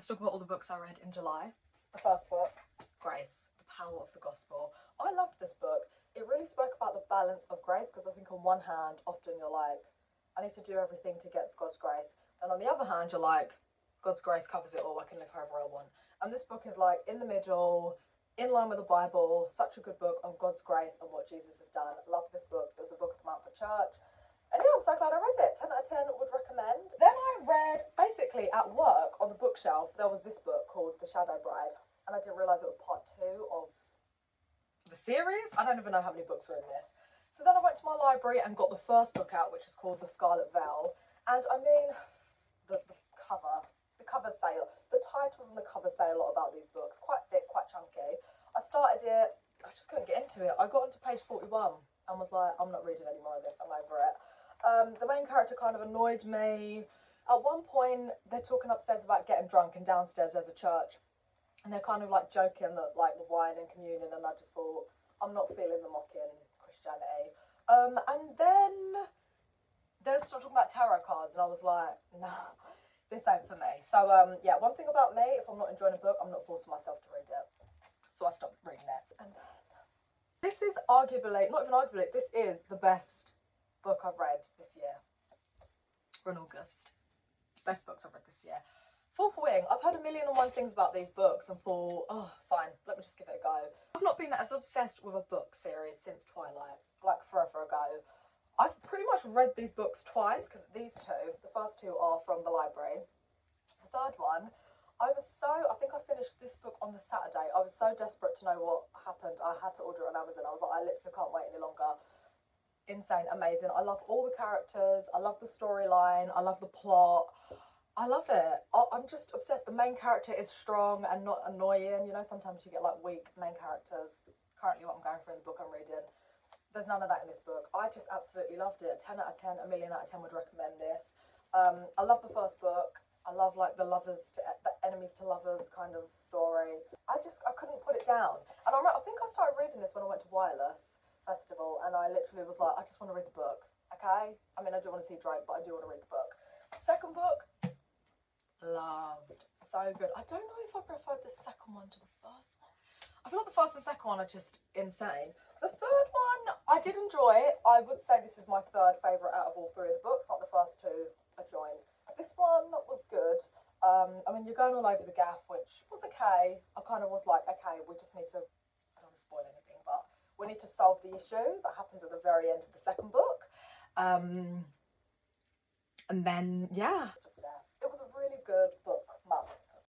Let's talk about all the books I read in July. The first book, Grace, The Power of the Gospel. I loved this book. It really spoke about the balance of grace, because I think on one hand, often you're like, I need to do everything to get God's grace. And on the other hand, you're like, God's grace covers it all, I can live however I want. And this book is like in the middle, in line with the Bible, such a good book on God's grace and what Jesus has done. Love this book. It was a book of the month for church. And yeah, I'm so glad I read it. 10 out of 10 would recommend. Then I read, basically at work on the bookshelf, there was this book called The Shadow Bride. And I didn't realise it was part 2 of the series. I don't even know how many books are in this. So then I went to my library and got the first book out, which is called The Scarlet Veil. And I mean, the cover say, the titles and the cover say a lot about these books. Quite thick, quite chunky. I started it, I just couldn't get into it. I got onto page 41 and was like, I'm not reading any more of this, I'm over it. The main character kind of annoyed me. At one point, they're talking upstairs about getting drunk, and downstairs there's a church. And they're kind of like joking that like the wine and communion, and I just thought, I'm not feeling the mocking Christianity. And then they started talking about tarot cards, and I was like, nah, this ain't for me. So yeah, one thing about me, if I'm not enjoying a book, I'm not forcing myself to read it. So I stopped reading it. And then, this is arguably, not even arguably, this is the best book I've read this year. For an August. Best books I've read this year. Fourth Wing. I've heard a million and one things about these books and thought, oh, fine, let me just give it a go. I've not been as obsessed with a book series since Twilight, like forever ago. I've pretty much read these books twice, because these two, the first two are from the library. The third one, I think I finished this book on the Saturday. I was so desperate to know what happened. I had to order it on Amazon. I was like, I literally can't wait any longer. Insane, amazing. I love all the characters. I love the storyline. I love the plot. I love it. I'm just obsessed. The main character is strong and not annoying. You know, sometimes you get like weak main characters. Currently what I'm going through in the book I'm reading, there's none of that in this book. I just absolutely loved it. 10 out of 10, a million out of 10 would recommend this. I love the first book. I love like the enemies to lovers kind of story. I couldn't put it down. And I think I started reading this when I went to Wireless Festival, and I literally was like, I just want to read the book, okay? I mean, I do want to see Drake, but I do want to read the book. Second book, loved. So good. I don't know if I preferred the second one to the first one. I feel like the first and second one are just insane. The third one, I did enjoy. I would say this is my third favourite out of all three of the books, like the first two are joined. This one was good. I mean, you're going all over the gaff, which was okay. I kind of was like, okay, we just need to, I don't want to spoil anything, but we need to solve the issue that happens at the very end of the second book. And then, yeah. Just obsessed. It was a really good book month.